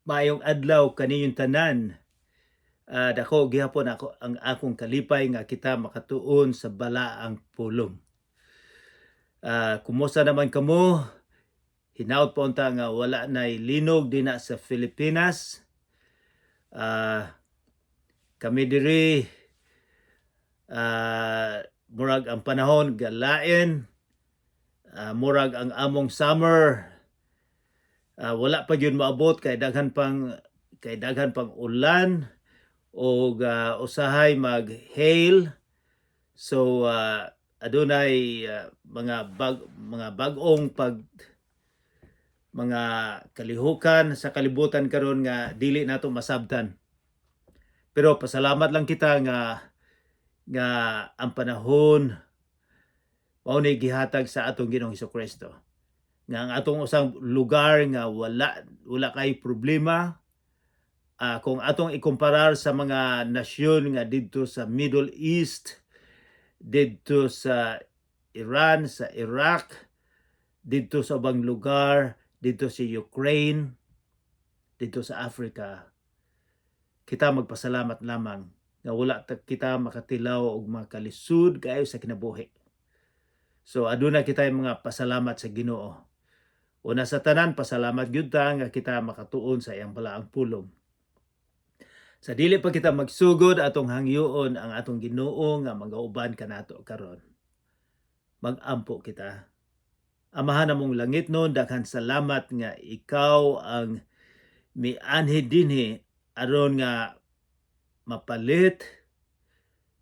Maayong adlaw kaniyong tanan. Dako gihapon ako ang akong kalipay nga kita makatuon sa balaang pulong. Kumusta naman kamo? Hinaut pa unta nga wala nay linog dinha sa Pilipinas. Kami diri murag ang panahon galain. Murag ang among summer wala pa gyud maabot kay daghan pang ulan o usahay mag-hail. So adunay mga bag-ong mga kalihukan sa kalibutan karon nga dili nato masabtan. Pero pasalamat lang kita nga ang panahon mao ni gihatag sa atong Ginoong Hesukristo. Nga ang atong usang lugar nga wala kay problema. Kung atong ikumparar sa mga nasyon nga didto sa Middle East, didto sa Iran, sa Iraq, didto sa ubang lugar, didto sa Ukraine, didto sa Africa, kita magpasalamat lamang nga wala kita makatilaw og makalisud kaayo sa kinabuhi. So aduna kita mga pasalamat sa Ginoo. Una sa tanan, pasalamat gyud ta nga kita makatuon sa iyang balaang pulong. Sa dili pa kita magsugod atong hangyoon ang atong Ginoo nga magauban kanato karon. Magampo kita. Amahan namong langit nun, daghan salamat nga ikaw ang mianhi dinhi aron nga mapalit,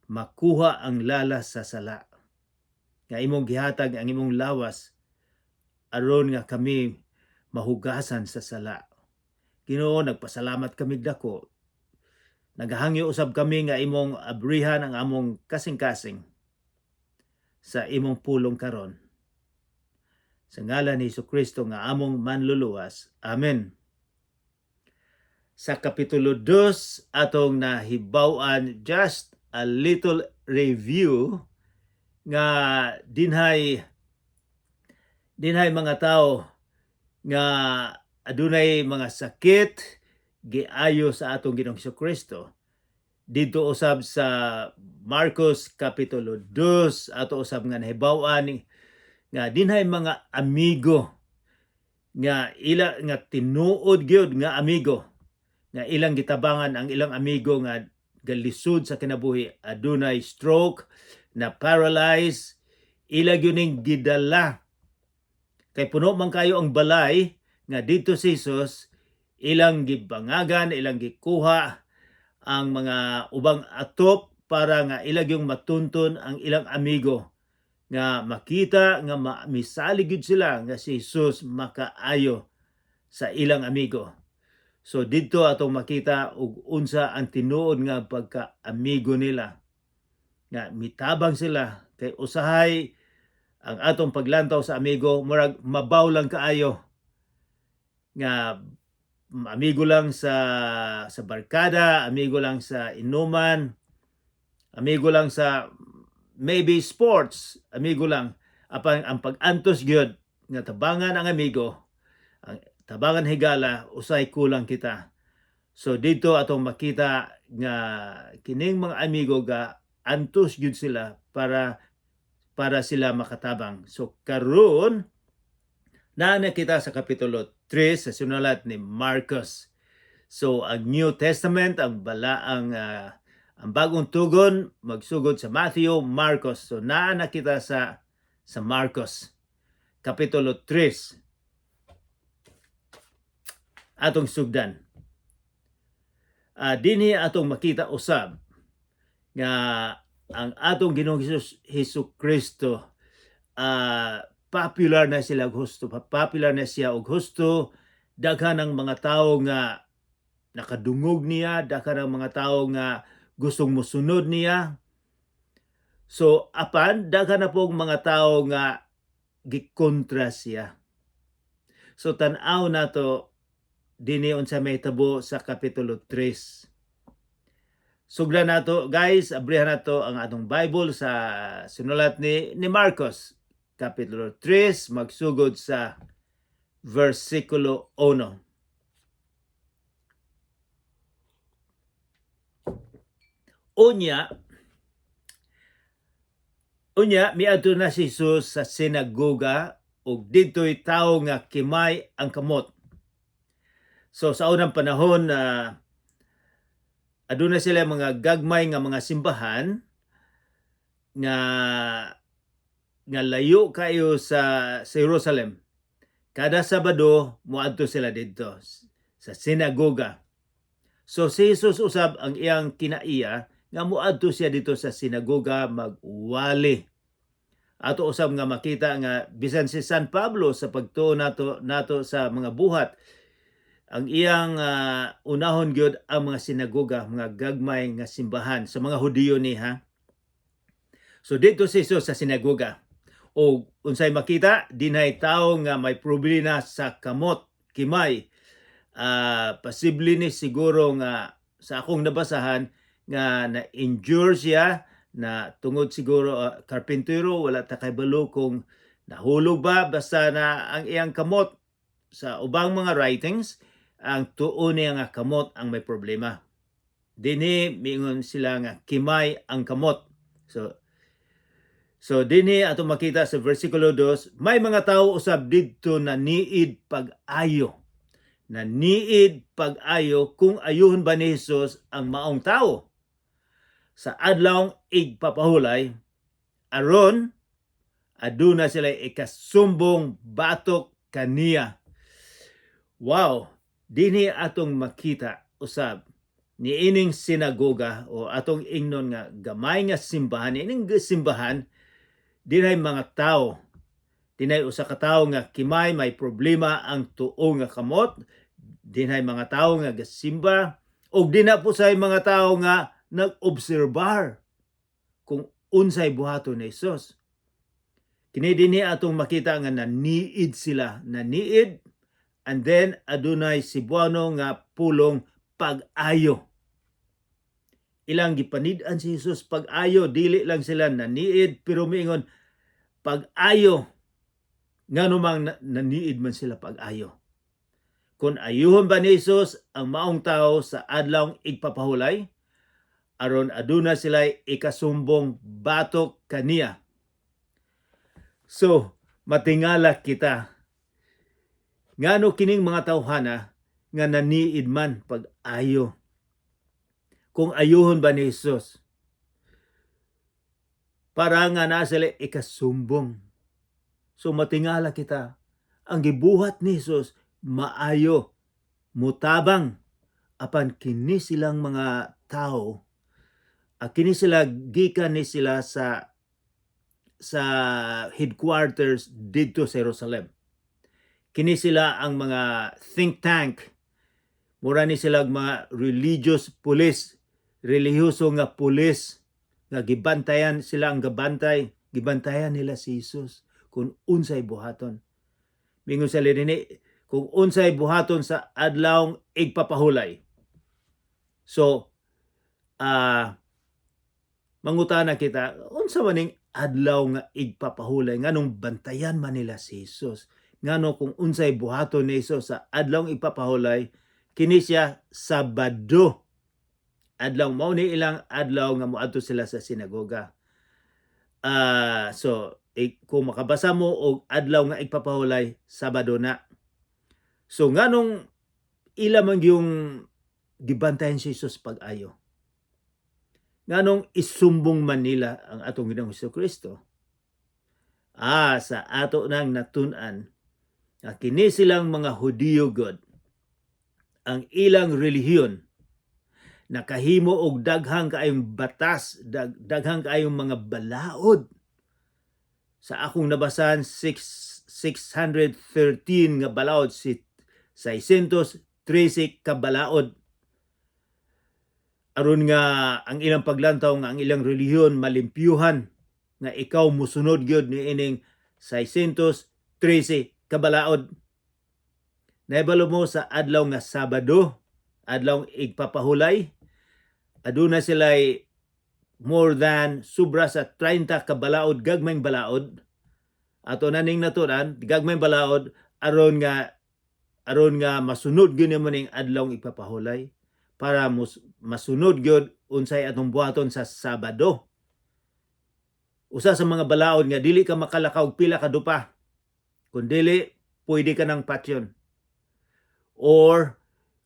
makuha ang lalas sa sala. Nga imong gihatag ang imong lawas aron nga kami mahugasan sa sala. Ginoo, nagpasalamat kami dako. Nagahangyo usab kami nga imong abrihan ang among kasing-kasing sa imong pulong karon. Sa ngalan ni Jesucristo nga among manluluwas. Amen. Sa Kapitulo 2 atong nahibaw-an just a little review nga dinhay mga tao nga adunay mga sakit giayo sa atong Ginoong Jesucristo. Dito usab sa Marcos Kapitulo 2 ato usab nga nahibaw-an nga dinhay mga amigo nga tinuod gyud nga amigo nga ilang gitabangan ang ilang amigo nga galisod sa kinabuhi, adunay stroke, na paralyze, ila gyuning gidala kay puno man kayo ang balay nga dito si Jesus, ilang gibangagan, ilang gikuha ang mga ubang atop para nga ilang yung matuntun ang ilang amigo nga makita nga misalig gyud sila nga si Jesus makaayo sa ilang amigo. So dito atong makita og unsa ang tinuod nga pagka-amigo nila. Nga mitabang sila kay usahay ang atong paglantaw sa amigo murag mabaw lang kaayo. Nga amigo lang sa barkada, amigo lang sa inuman, amigo lang sa maybe sports, amigo lang. Apang ang pag-antos gyud nga tabangan ang amigo, ang tabangan higala, usay kulang kita. So dito atong makita nga kining mga amigo ga antos gyud sila para sila makatabang. So karon na kita sa Kapitulo 3 sa sinulat ni Marcos. So ang New Testament, ang balaang ang bagong tugon magsugod sa Matthew, Marcos. So naa na kita sa Marcos Kapitulo 3 atong sugdan. Dinhi atong makita usab nga ang atong Ginoong Hesukristo popular na sila popular na siya og husto. Daghan ang mga tawo nga nakadungog niya, daghan ang mga tawo nga gustong mosunod niya. So apan daghan na pong mga tawo nga gikontra siya. So tan-aw nato dinhi unsa may tabo sa Kapitulo 3. Sugdan nato guys, abrihan nato ang atong Bible sa sinulat ni Marcos Kapitulo 3 magsugod sa versikulo 1. Unya miadto na si Jesus sa sinagoga ug didto'y tawo nga kimay ang kamot. So sa unang panahon aduna sila mga gagmay nga mga simbahan nga layo kayo sa Jerusalem. Kada Sabado moadto sila didto sa sinagoga. So si Jesus usab ang iyang kinaiya nga moadto siya dito sa sinagoga magwali. Ato usab nga makita nga bisan si San Pablo sa pagtuo nato sa mga buhat, ang iyang unahon gyud ang mga sinagoga, mga gagmay nga simbahan sa mga Hudiyo niha. So dito si Jesus sa sinagoga. O unsay makita, dinay tawo nga may problema sa kamot, kimay. Posible ni siguro nga sa akong nabasahan nga na-injure siya na tungod siguro karpintero, wala ta kay balo kung nahulog ba, basta na ang iyang kamot sa ubang mga writings ang tuo niya nga kamot ang may problema. Dinhi miingon sila nga kimay ang kamot. So dinhi ato makita sa versikulo 2, may mga tawo usab didto na niid pag-ayo. Na niid pag-ayo kung ayuhon ba ni Jesus ang maong tawo sa adlawng igpapahulay aron aduna sila ikasumbong batok kaniya. Wow, dinhi atong makita usab niining sinagoga o atong ingnon nga gamay nga simbahan. Ining simbahan dinay mga tawo, dinay usa ka tawo nga kimay may problema ang tuo nga kamot, dinay mga tawo nga gasimba, og dina po say mga tawo nga nag-obserbar kung unsay buhaton ni Jesus. Kini dinhi atong makita nga naniid sila, naniid, and then adunay sibuano nga pulong pag-ayo. Ilang gipanid-an si Jesus pag-ayo, dili lang sila naniid, pero miingon pag-ayo. Nganumang naniid man sila pag-ayo. Kung ayuhon ba ni Jesus ang maong tao sa adlawng igpapahulay, aron aduna sila ikasumbong batok kaniya. So, matingala kita. Ngano kining mga tawhana nga naniid man pag-ayo. Kung ayuhon ba ni Jesus, para nga na sila ikasumbong. So matingala kita, ang gibuhat ni Jesus maayo, mutabang, apan kini silang mga tao, kini sila gikan ni sila sa headquarters dito sa Jerusalem. Kini sila ang mga think tank, mura ni sila mga religious police, relihiyoso nga pulis, nga gibantayan sila ang gabantay, gibantayan nila si Jesus kung unsay buhaton. Mingon sa dinhi kung unsay buhaton sa adlawng igpapahulay. So, mangutana kita, unsa maning adlaw nga igpapahulay, nganong bantayan man nila si Jesus? Ngano kung unsay buhaton ni Jesus sa adlawng igpapahulay, kini siya Sabado. Adlaw mao ni ilang adlaw nga moadto sila sa sinagoga. So kung makabasa mo og adlaw nga igpapahulay, Sabado na. So nganong ila man yung gibantayan si Jesus pag-ayo? Nganong isumbong man nila ang atong Ginoong Hesukristo? Sa ato nang natun-an na kini silang mga Hudiyo god, ang ilang relihiyon nakahimo og daghang kaayong batas, daghang kaayong mga balaod. Sa akong nabasahan, 613 nga balaod, 613 ka balaod. Aron nga ang ilang paglantaw nga ang ilang relihiyon malimpyuhan nga ikaw musunod gyud ni ining 613 ka balaod. Naibalo mo sa adlaw nga Sabado, adlaw igpapahulay, aduna sila'y more than sobra sa 30 ka balaod, gagmayng balaod. Ato naning naturan, gagmayng balaod aron nga masunod gyud mo ning adlaw igpapahulay. para masunod gyud unsay atong buhaton sa Sabado. Usa sa mga balaod nga dili ka makalakaw og pila ka dupa. Kung dili, pwede ka ng patyon. Or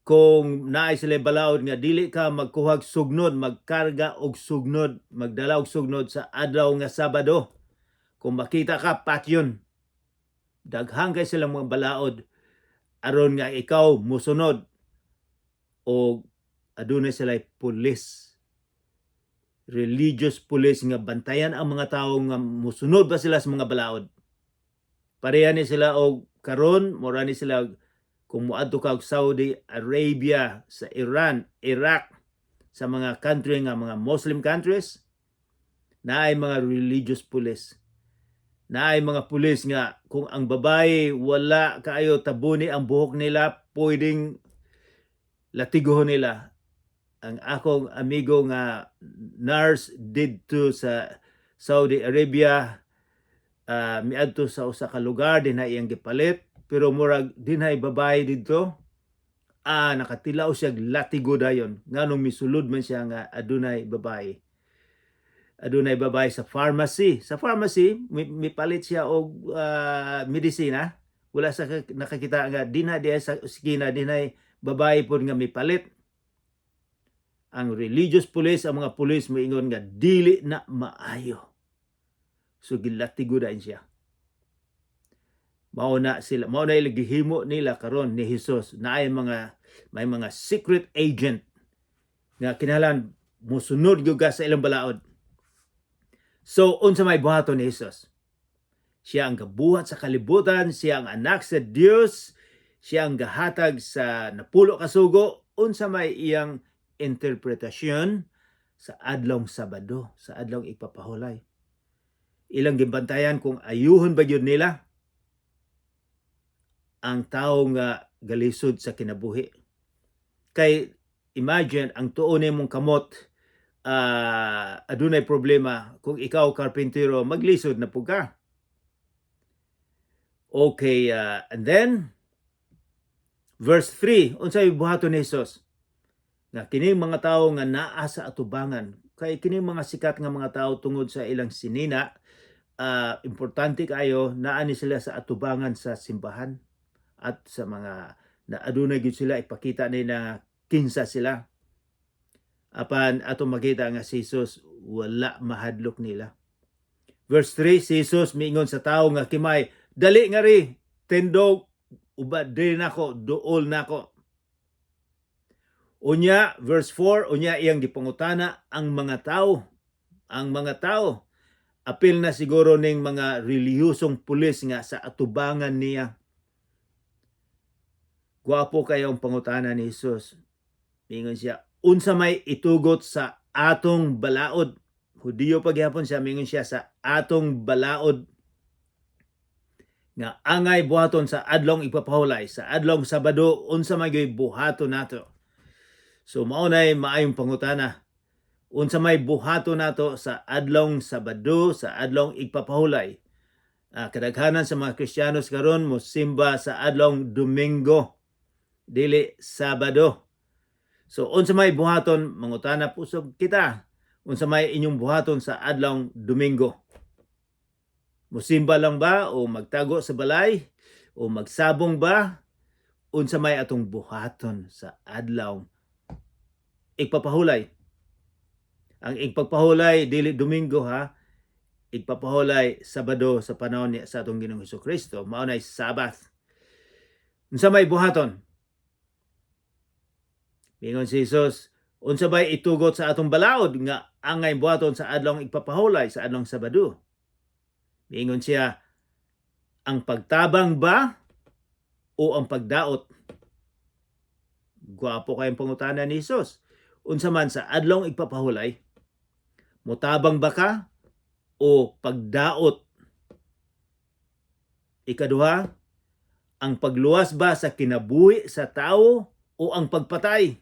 kung naay sila balaod nga dili ka magkuhag sugnod, magkarga og sugnod, magdala og sugnod sa adlaw nga Sabado. Kung makita ka, patyon. Daghang kay silang mga balaod aron nga ikaw musunod o adunay sila pulis. Religious police nga bantayan ang mga tawo nga musunod ba sila sa mga balaod. Pareha ni sila og karon, mura ni sila kung moadto ka og Saudi Arabia, sa Iran, Iraq, sa mga country nga mga Muslim countries, naay mga religious police. Naay mga pulis nga kung ang babae wala kaayo tabuni ang buhok nila, pwedeng latigohon nila. Ang akong amigo nga nurse didto sa Saudi Arabia, miadto sa usa ka lugar dinha iyang gipalit, pero murag dinhay babae didto, nakatilaw siya latigo dayon nganong misulod man siya nga adunay babae. Adunay babae sa pharmacy. Sa pharmacy, mipalit siya og medisina. Wala sa nakakita nga dinha diya sa skina dinhay babae pod nga mipalit. Ang religious police, ang mga police moingon nga dili na maayo. So gilatigo dayon siya. Mao na gihimo nila karon ni Hesus na may mga secret agent nga kinahanglan mosunod gyud sa ilang balaod. So unsa may buhaton ni Hesus? Siya ang gabuhat sa kalibutan, siya ang anak sa Dios, siya ang gahatag sa napulo ka sugo. Unsa may iyang interpretasyon sa adlong Sabado, sa adlong ipapahulay. Ilang gibantayan kung ayuhon ba gyud nila ang tawo nga galisod sa kinabuhi. Kay imagine ang tuon nimong kamot adunay problema kung ikaw karpintero maglisod na pud ka. Okay, and then verse 3, unsay buhaton ni Hesus? Nga kining mga tawo nga naa sa atubangan, kay kining mga sikat nga mga tawo tungod sa ilang sinina, importante kayo naa ni sila sa atubangan sa simbahan at sa mga na adunay gyud sila ipakita nila kinsa sila. Apan ato makita nga si Jesus wala mahadlok nila. Verse 3, si Jesus miingon sa tawo nga kimay, dali nga ri, tindog, ubad din nako, duol nako. Unya, verse 4, unya iyang gipangutana ang mga tao. Ang mga tao, apil na siguro ning mga relihiyosong pulis nga sa atubangan niya. Guwapo kayong pangutana ni Jesus. Mingon siya, unsa may itugot sa atong balaod. Hudiyo paghapon siya, mingon siya sa atong balaod. Nga angay buhaton sa adlong ipapahulay, sa adlong Sabado, unsa may buhaton nato. So maunay maayong pangutana. Unsa may buhaton nato sa adlong Sabado, sa adlong ipapahulay. Kadaghanan sa mga Kristiyanos karon mo simba sa adlong Domingo, dili Sabado. So unsa may buhaton, mangutana pusog kita. Unsa may inyong buhaton sa adlong Domingo? Musimba lang ba o magtago sa balay o magsabong ba? Unsa may atong buhaton sa adlaw igpapahulay? Ang igpapahulay dili Domingo ha. Igpapahulay Sabado sa panahon ni sa atong Ginoong Hesukristo, mao nay Sabbath. Unsa may buhaton? Mingon si Jesus, unsa bay itugot sa atong balaod nga angay buhaton sa adlong igpapahulay sa adlong Sabado? Mingon siya, ang pagtabang ba o ang pagdaot? Guwapo kayong pangutana ni Jesus. Unsa man sa adlong igpapahulay, motabang ba ka o pagdaot? Ikaduha, ang pagluwas ba sa kinabuhi sa tao o ang pagpatay?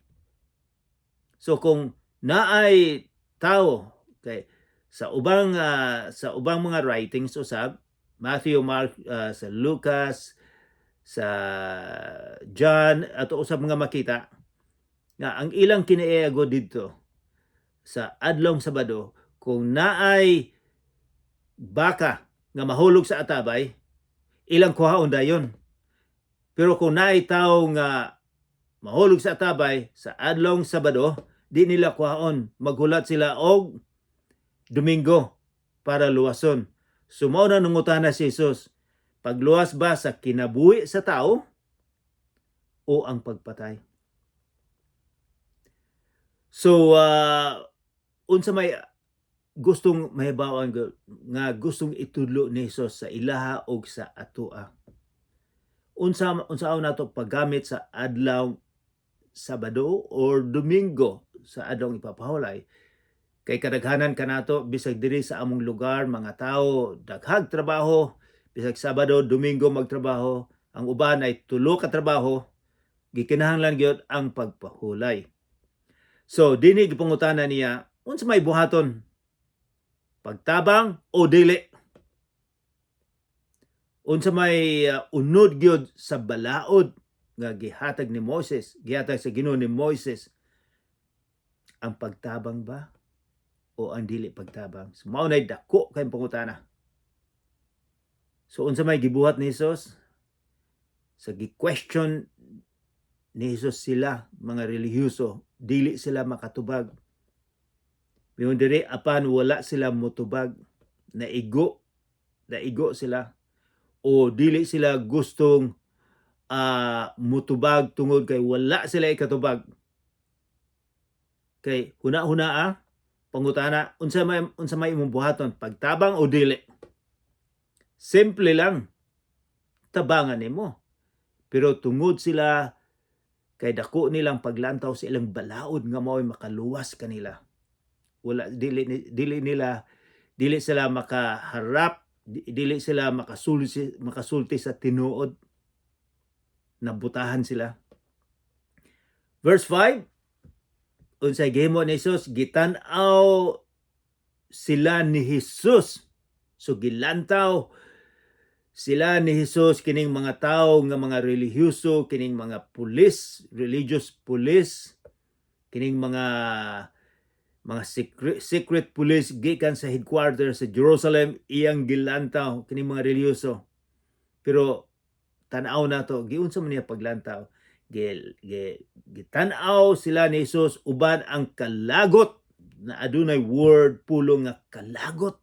So kung naay tao kay sa ubang mga writings usab, Matthew, Mark, sa Lucas, sa John, ato usab mga makita nga ang ilang kiniago dito sa adlong Sabado kung naay baka nga mahulog sa atabay, ilang kuhaon dayon. Pero kung naay tawo nga mahulog sa atabay sa adlong Sabado, di nila kuhaon, maghulat sila og Domingo para luwason. Sumaw na nungutana si Jesus, pagluwas ba sa kinabuhi sa tao o ang pagpatay? So, unsa may gustong mahibawan nga gustong itudlo ni Jesus sa ilaha og sa atoa. Unsa nato paggamit sa adlaw Sabado or Domingo sa adlong ipapahulay? Kay kadaghanan kanato bisag diri sa among lugar, mga tao daghag trabaho, bisag Sabado, Domingo magtrabaho, ang uban ay tulo ka trabaho, gikinahanglan gyud ang pagpahulay. So dinhi gipangutana niya, unsa may buhaton? Pagtabang o dili? Unsa may unod gyud sa balaod nga gihatag ni Moses, gihatag sa Ginoo ni Moses? Ang pagtabang ba o ang dili pagtabang? So, mao nay dako kay pangutana. So unsa may gibuhat ni Jesus? Sa gi-question ni Jesus sila, mga relihiyoso, dili sila makatubag. Miyon diri apan wala sila motubag, naigo sila o dili sila gustong mutubag tungod kay wala sila ikatubag. Kay huna-huna pangutana, unsa may imong buhaton, pagtabang o dili? Simple lang, tabangan nimo. Pero tungod sila kay dako nilang paglantaw sa ilang balaod nga mao'y makaluwas kanila. Wala dili sila makaharap, dili sila makasulti sa tinuod, nabutahan sila. Verse 5, unsay gihimo ni Jesus, gitan-aw sila ni Jesus. So gilantaw sila ni Jesus kining mga tawo nga mga relihiyoso, kining mga pulis, religious police, kining mga secret police gikan sa headquarters sa Jerusalem, iyang gilantaw kining mga relihiyoso. Pero tan-aw nato, giunsa man niya paglantaw? Gitan-aw sila ni Jesus uban ang kalagot, na adunay word pulong nga kalagot.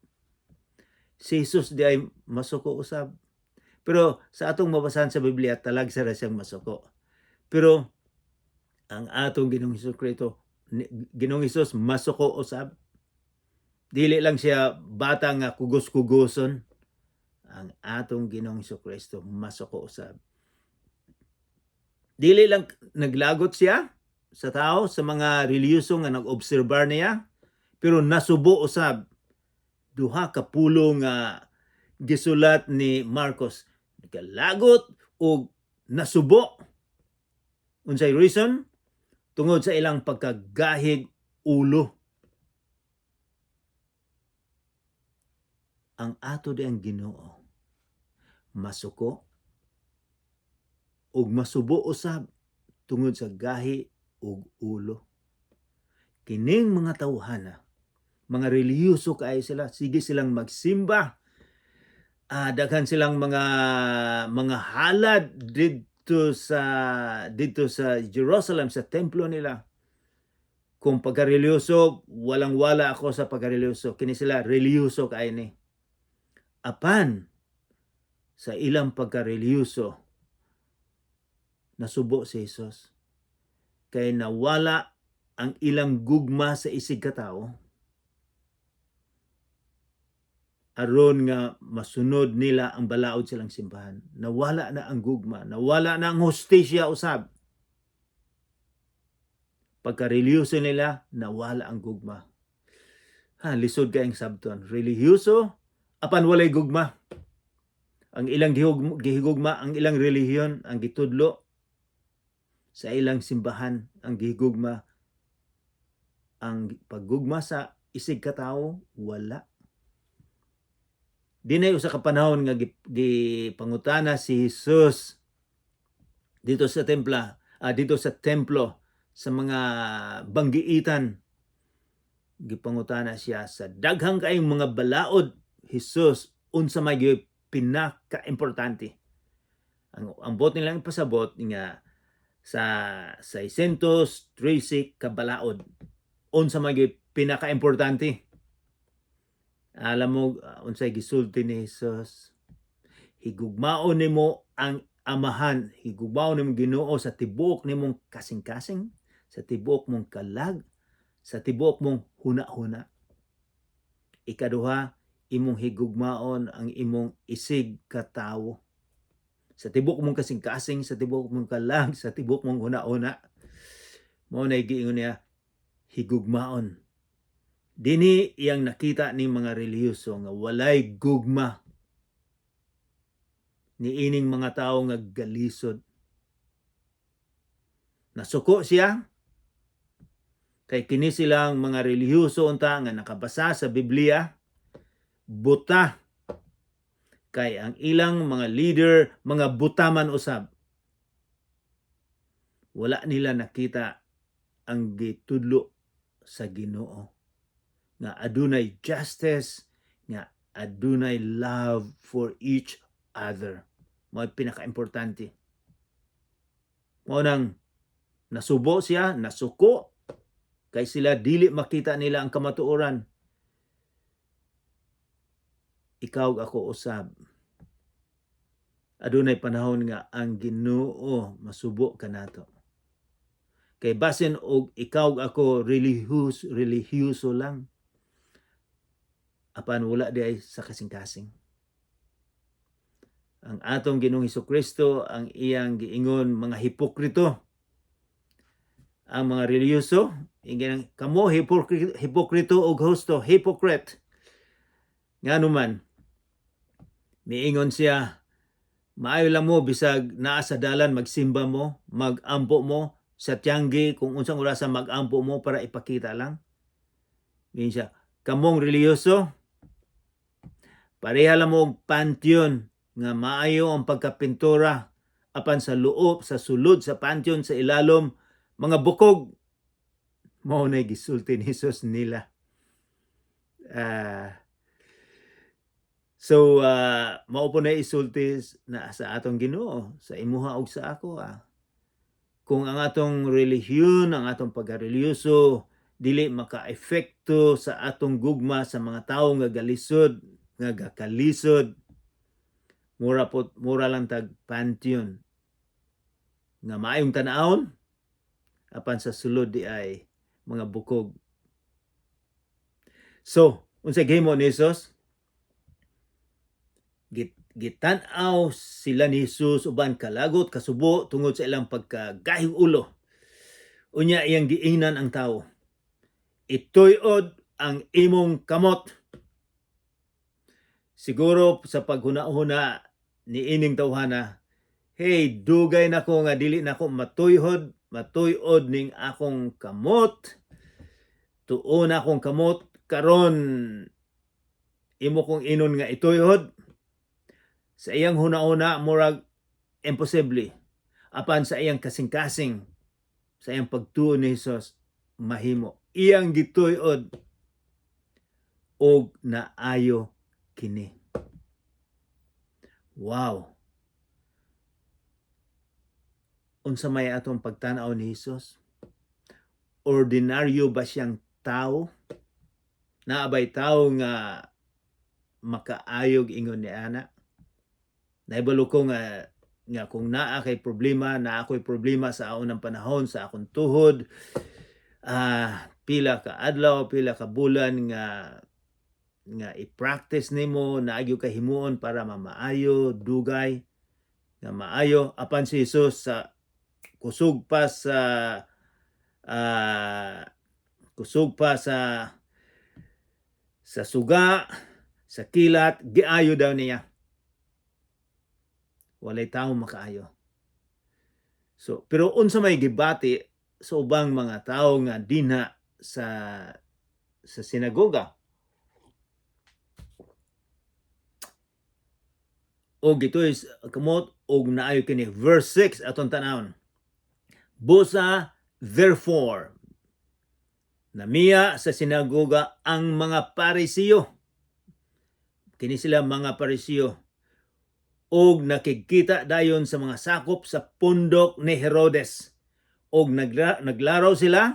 Si Jesus di ay masuko usab. Pero sa atong mabasahan sa Biblia, talagsa ra siyang masuko. Pero ang atong Ginoong Hesus masuko usab. Dili lang siya bata nga kugos-kugoson. Ang atong Ginoong Hesukristo masuko usab. Dili lang naglagot siya sa tao, sa mga relihiyoso nga nag-obserbar niya, pero nasubo usab. Duha ka pulong nga gisulat ni Marcos, naglagot o nasubo. Unsay reason? Tungod sa ilang pagkagahig ulo. Ang ato di ang Ginoo masuko ug masubo usab tungod sa gahi ug ulo. Kining mga tawhana, mga relihiyoso kaayo sila, sige silang magsimba. Daghan silang mga halad dito sa Jerusalem, sa templo nila. Kung pagkareliyoso, walang-wala ako sa pagkareliyoso. Kini sila reliyoso kaayo ni. Apan sa ilang pagkareliyoso, nasubo si Jesus. Kay nawala ang ilang gugma sa isig katao, aron nga masunod nila ang balaod silang simbahan. Nawala na ang gugma, nawala na ang hustisya usab. Pagka-relihiyoso nila, nawala ang gugma. Lisod kayong sabton. Relihiyoso, apan walay gugma. Ang ilang gihigugma, ang ilang relihiyon, ang gitudlo sa ilang simbahan, ang gihigugma. Ang paggugma sa isig katao, wala. Dinay usa ka panahon nga gipangutana si Jesus dito sa templo sa mga banggiitan gipangutana siya sa daghang kaayong mga balaod Hesus unsa may gyud pinaka-importante. Ang bot nilang ipasabot nga sa 613 ka balaod unsa may gyud pinaka-importante. Alam mo unsay gisulti ni Hesus? Higugmaon nimo ang Amahan, higugmaon nimo Ginoo sa tibuok nimong kasing-kasing, sa tibuok mong kalag, sa tibuok mong huna-huna. Ikaduha, imong higugmaon ang imong isig ka tawo. Sa tibuok mong kasing-kasing, sa tibuok mong kalag, sa tibuok mong huna-huna. Mao na giingon niya, higugmaon. Dini iyang nakita ni mga relihiyoso nga walay gugma ni ining mga tawo nga galisod. Nasuko siya kay kini silang mga relihiyoso unta nga nakabasa sa Biblia, buta kay ang ilang mga leader mga butaman usab. Wala nila nakita ang gitudlo sa Ginoo nga adunay justice, nga adunay love for each other. Mao pinaka-importante. Mao nang nasubo siya, nasuko kay sila dili makita nila ang kamatuoran. Ikaw ako usab. Adunay panahon nga ang Ginoo masubo kanato. Kay basin og ikaw ako relihiyoso lang. Apan wala di ay sa kasing-kasing. Ang atong Ginoong Hesukristo ang iyang giingon mga hipokrito. Ang mga relihiyoso, ingin kamo hipokrito og husto, hypocrite. Nganuman, miingon siya, maayo lang mo bisag naa sa dalan magsimba mo, magampo mo sa tiyanggi kung unsang orasa magampo mo para ipakita lang. Ngayon siya, kamong relihiyoso, pareha lang mo og pantheon nga maayo ang pagkapintura apan sa loob, sa sulod, sa pantheon, sa ilalom, mga bukog. Mao na gisulti ni Hesus nila. Mao po na isulti na sa atong Ginoo, sa imuha ug sa ako. Kung ang atong relihiyon, ang atong pagkareliyoso, dili maka-epekto sa atong gugma sa mga tawo nga galisod, nga gakalisod, mura lang tag pantheon nga maayong tan-awon apan sa sulod di ay mga bukog. So, unsay gihimo ni Hesus? Gitan-aw sila ni Hesus uban kalagot kasubo tungod sa ilang pagkagahig ulo. Unya iyang giingnan ang tawo. Ituy-od ang imong kamot. Siguro sa paghuna-huna ni ining tawhana, hey, dugay nako nga dili nako matuyod ning akong kamot. Tuon akong kamot karon imo kong inon nga ituyod. Sa iyang huna-huna murag imposible. Apan sa iyang kasing-kasing, sa iyang pagtuo ni Hesus, mahimo. Iyang gituyod og naayo kini. Wow. Unsa may atong pagtan-aw ni Hesus? Ordinaryo ba siyang tao? Naabay tao nga makaayog ingon ni ana? Naibalo ko nga kung naa kay problema, naa ako'y problema sa unang panahon sa akong tuhod, pila ka adlaw, pila ka bulan nga i-practice nimo, naagyo ka himuon para mamaayo, dugay, nga maayo. Apan si Hesus sa kusog pa sa suga, sa kilat, giayo daw niya. Walay tawo makaayo. So, pero unsa may gibati sa ubang mga tawo nga dinha sa sinagoga. Og ito'y kamot og naayo kini verse 6 aton tanawon. Busa Therefore, namiya sa sinagoga ang mga Parisiyo. Kini sila mga Parisiyo. Og nakikita dayon sa mga sakop sa pundok ni Herodes. Og naglaraw sila,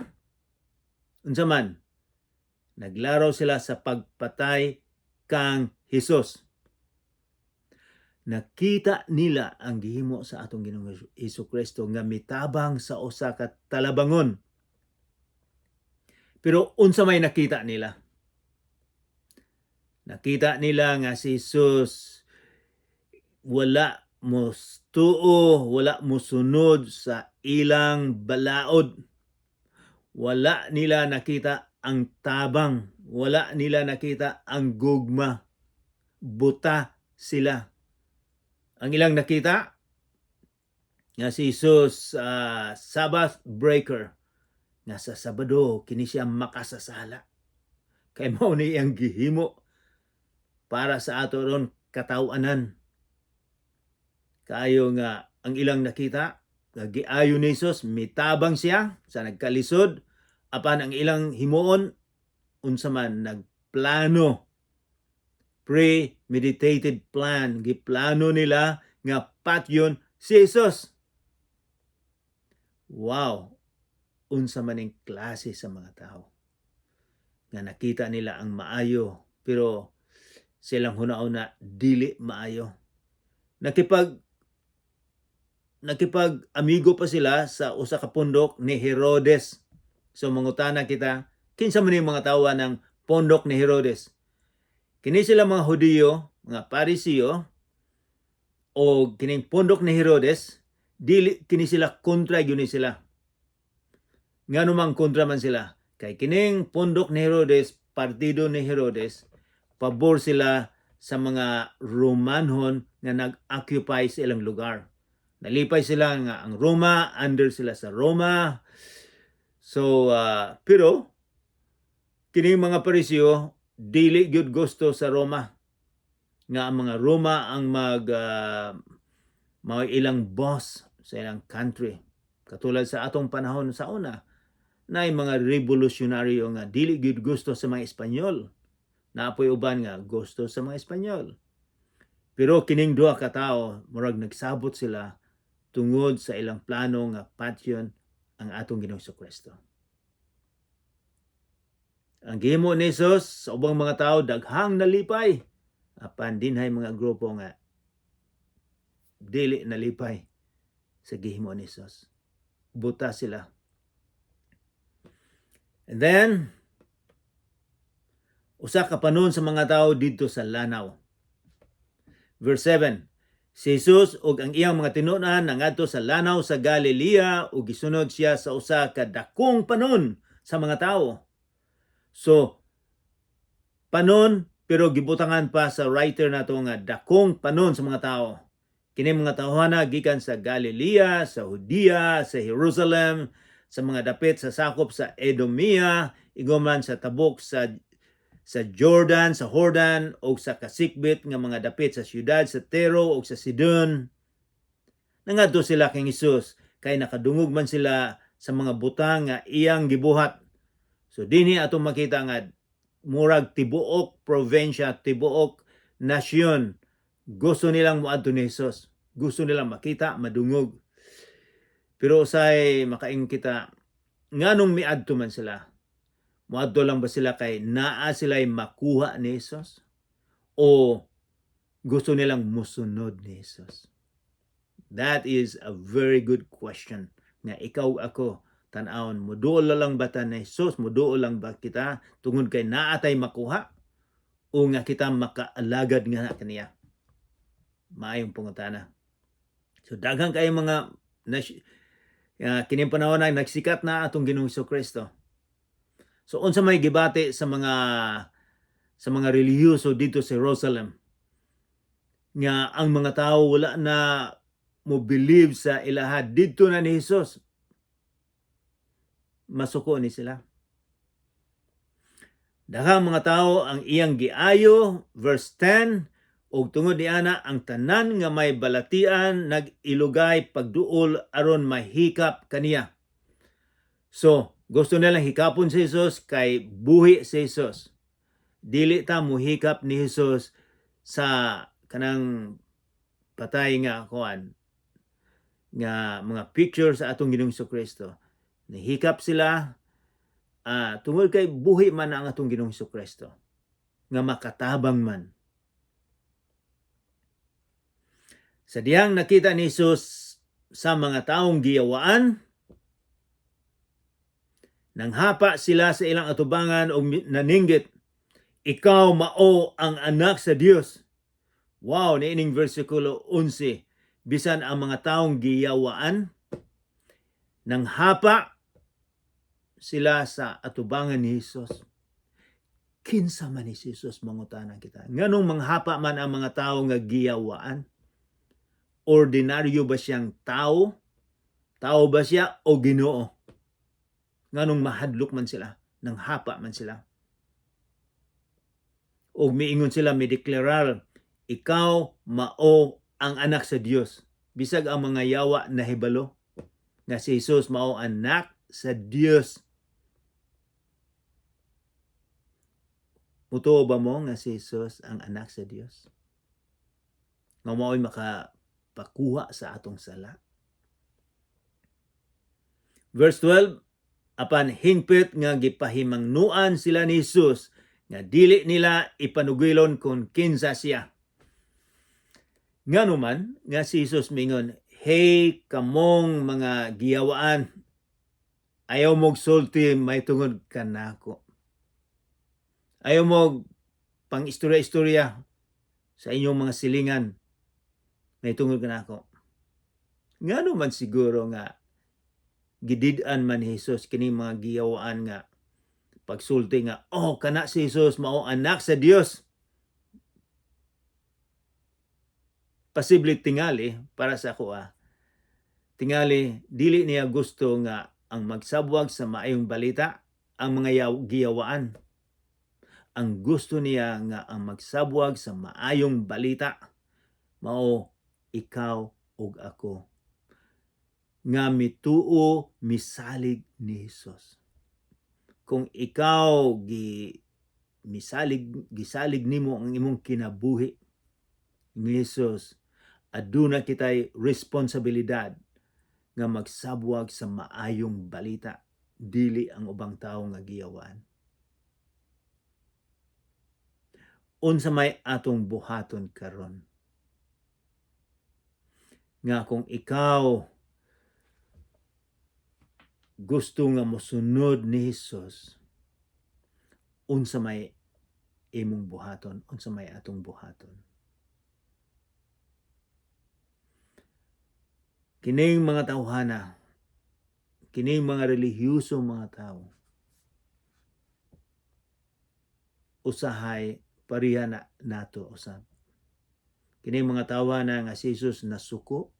unsa man, naglaraw sila sa pagpatay kang Hesus. Nakita nila ang gihimo sa atong Ginoong Hesukristo nga mitabang sa usa ka talabangon. Pero unsa may nakita nila? Nakita nila nga si Hesus wala mostuo, wala mosunod sa ilang balaod. Wala nila nakita ang tabang, wala nila nakita ang gugma. Buta sila. Ang ilang nakita nga si Jesus Sabbath breaker, nga sa Sabado kini siya makasasala. Kay mao ni ang gihimo para sa ato ron katawanan. Kaayo nga ang ilang nakita nga giayo ni Jesus, mitabang siya sa nagkalisod, apan ang ilang himuon unsa man nagplano, premeditated plan, giplano nila nga patyon si Jesus. Wow, unsa man ang klase sa mga tao nga nakita nila ang maayo pero silang hunaw na dili maayo. Nakipag-amigo pa sila sa usa ka pundok ni Herodes. So mangutana kita, kinsa man yung mga tawa ng pundok ni Herodes? Kini sila mga Hudiyo, mga Parisiyo, o kining pundok ni Herodes, dili kini sila kontra gyud sila. Ngano mang kontra man sila? Kay kining pundok ni Herodes, partido ni Herodes, pabor sila sa mga Romanhon nga nag-occupy sa ilang lugar. Nalipay sila nga ang Roma, under sila sa Roma. So, pero kining mga Parisiyo dili gyud gusto sa Roma. Nga ang mga Roma ang mga ilang boss sa ilang country. Katulad sa atong panahon sa una, na mga revolutionaryo nga dili gyud gusto sa mga Espanyol. Naapoy uban nga gusto sa mga Espanyol. Pero kining duha ka tawo, murag nagsabot sila tungod sa ilang plano nga patyon ang atong Ginoong Hesukristo. Ang gihimo ni Jesus sa ubang mga tao daghang nalipay, apan dinhay mga grupo nga dili nalipay sa gihimo ni Jesus. Buta sila. And then usa ka panon sa mga tao didto sa lanaw. Verse 7. Si Jesus ug ang iyang mga tinunan nangadto sa lanaw sa Galilea ug gisunod siya sa usa ka dakong panon sa mga tao. So, panon pero gibutangan pa sa writer nato nga dakong panon sa mga tao. Kini mga tawhana gikan sa Galilea, sa Judea, sa Jerusalem, sa mga dapit sa sakop sa Edomia, iguman sa tabok sa Jordan, sa Jordan, o sa kasikbit nga mga dapit sa siyudad, sa Tero, o sa Sidon. Nangadto sila kay Jesus, kay nakadungog man sila sa mga butang nga iyang gibuhat. So dinhi atong makita nga murag tibuok probinsya, tibuok nasyon, gusto nilang moadto ni Jesus. Gusto nilang makita, madungog. Pero usay makaing kita, nganong miadto man sila? Moadto lang ba sila kay naa sila'y makuha ni Jesus? O gusto nilang musunod ni Jesus? That is a very good question. Nga ikaw ako, tan-awon, muduol lang ba ta ni Jesus? Muduol lang ba kita tungod kay naa tay makuha? O nga kita makaalagad nga kaniya? Maayong pangutana. So daghang kay mga kining panahon na nagsikat na atong Ginoong Hesukristo. So unsa may gibati sa mga relihiyoso dito sa Jerusalem nga ang mga tao wala na mo believe sa ilaha dito na ni Jesus. Masuko ni sila. Daghang mga tao ang iyang giayo, verse 10, ug tungod niana ang tanan nga may balatian nag-ilugay pagduol aron mahikap kaniya. So, gusto nilang hikapon si Jesus kay buhi si Jesus. Dili ta muhikap ni Jesus sa kanang patay nga kuan nga mga picture sa atong Ginoong Kristo. Nihikap sila tungod kay buhi man ang atong Ginoong Kristo nga makatabang man. Sa diyang nakita ni Jesus sa mga taong giyawaan, nanghapa sila sa ilang atubangan o naninggit, ikaw mao ang anak sa Dios. Wow, niining versikulo 11. Bisan ang mga taong giyawaan, nanghapa sila sa atubangan ni Jesus. Kinsa man ni Jesus mangutana kita. Nganong manghapa man ang mga tao nga giyawaan? Ordinaryo ba siyang tao? Tao ba siya o Ginoo? Nganong mahadlok man sila? Nanghapa man sila? O miingon sila, mideklarar, ikaw mao ang anak sa Dios. Bisag ang mga yawa na hibalo nga si Jesus mao anak sa Dios. Mutuo ba mo nga si Jesus ang anak sa Dios? Nga mao'y makapakuha sa atong sala. Verse 12, apan hingpit nga gipahimangnuan sila ni Jesus nga dili nila ipanugilon kung kinsa siya. Nganuman nga si Jesus mingon, hey kamong mga giyawaan, ayaw mog sulti may tungod kanako. Ayaw mog pang istorya-istorya sa inyong mga silingan may tungod kanako. Nganuman siguro nga gidid-an man ni Jesus kini mga giyawaan nga pagsulti nga, oh, kana si Jesus mao anak sa Dios. Posible tingali para sa ako tingali dili niya gusto nga ang magsabwag sa maayong balita ang mga giyawaan. Ang gusto niya nga ang magsabwag sa maayong balita mao ikaw ug ako nga mituo misalig ni Jesus. Kung ikaw gisalig nimo ang imong kinabuhi ni Jesus, aduna kitay responsibilidad nga magsabwag sa maayong balita, dili ang ubang tawo nga giyawaan. Unsa may atong buhaton karon? Nga kung ikaw gusto nga mosunod ni Jesus, unsa may imong buhaton, unsa may atong buhaton. Kining mga tawhana, kining mga relihiyoso mga tao, usahay pariha na nato usab. Kining mga tawhana nga si Jesus nasuko,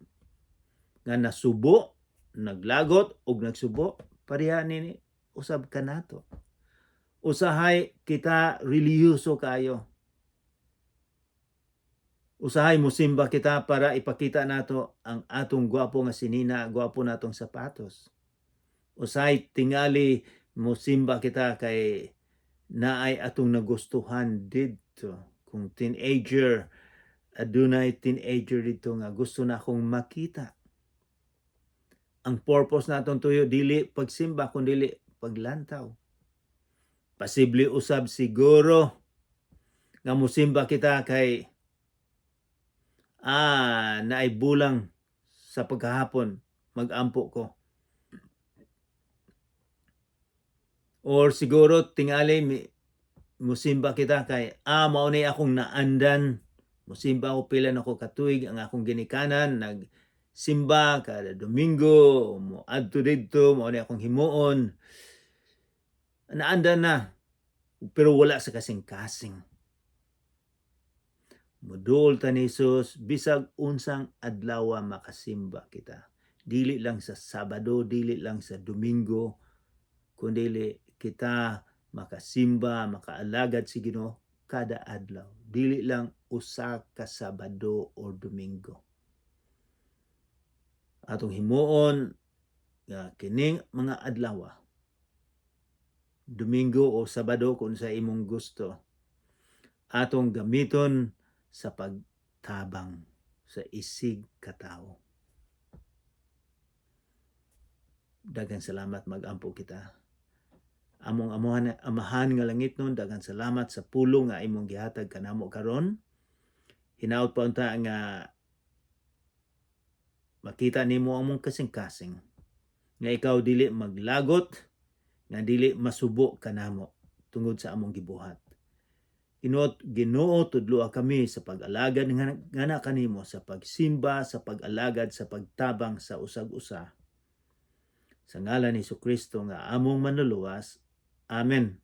nga nasubo, naglagot ug nagsubo, pariha nini usab kanato. Usahay kita relihiyoso kayo. Usahay musimba kita para ipakita nato ang atong gwapo nga sinina, gwapo natong sapatos. Usahay tingali musimba kita kay naay atong nagustuhan didto. Kung teenager, adunay teenager dito nga gusto na akong makita. Ang purpose naton tuyo dili pagsimba kundi paglantaw. Posible usab siguro nga musimba kita kay naay bulang sa paghahapon, mag-ampo ko. Or siguro tingali musimba kita kay mao ni akong naandan. Musimba ko pila nako katuig ang akong ginikanan, nagsimba kada Domingo, mo adto didto, mao ni akong himuon. Naandan na, pero wala sa kasing-kasing. Modul ta ni Jesus, bisag unsang adlaw makasimba kita. Dili lang sa Sabado, dili lang sa Domingo, kundi kita makasimba, makaalagad si Ginoo kada adlaw. Dili lang usa ka Sabado o Domingo. Atong himuon nga kining mga adlaw Domingo o Sabado kung sa imong gusto. Atong gamiton sa pagtabang sa isig katao. Daghang salamat, mag-ampo kita. Among amahan nga langit nun, daghang salamat sa pulong nga imong gihatag kanamo karon. Hinaut pa unta nga makita nimo among kasing-kasing nga ikaw dili maglagot, nga dili masubo kanamo tungod sa among gibuhat. Ginoo, tudloa kami sa pag-alagad nga kanimo, sa pagsimba, sa pag-alagad, sa pagtabang sa usag-usa. Sa ngalan ni Jesucristo nga among manluluwas. Amen.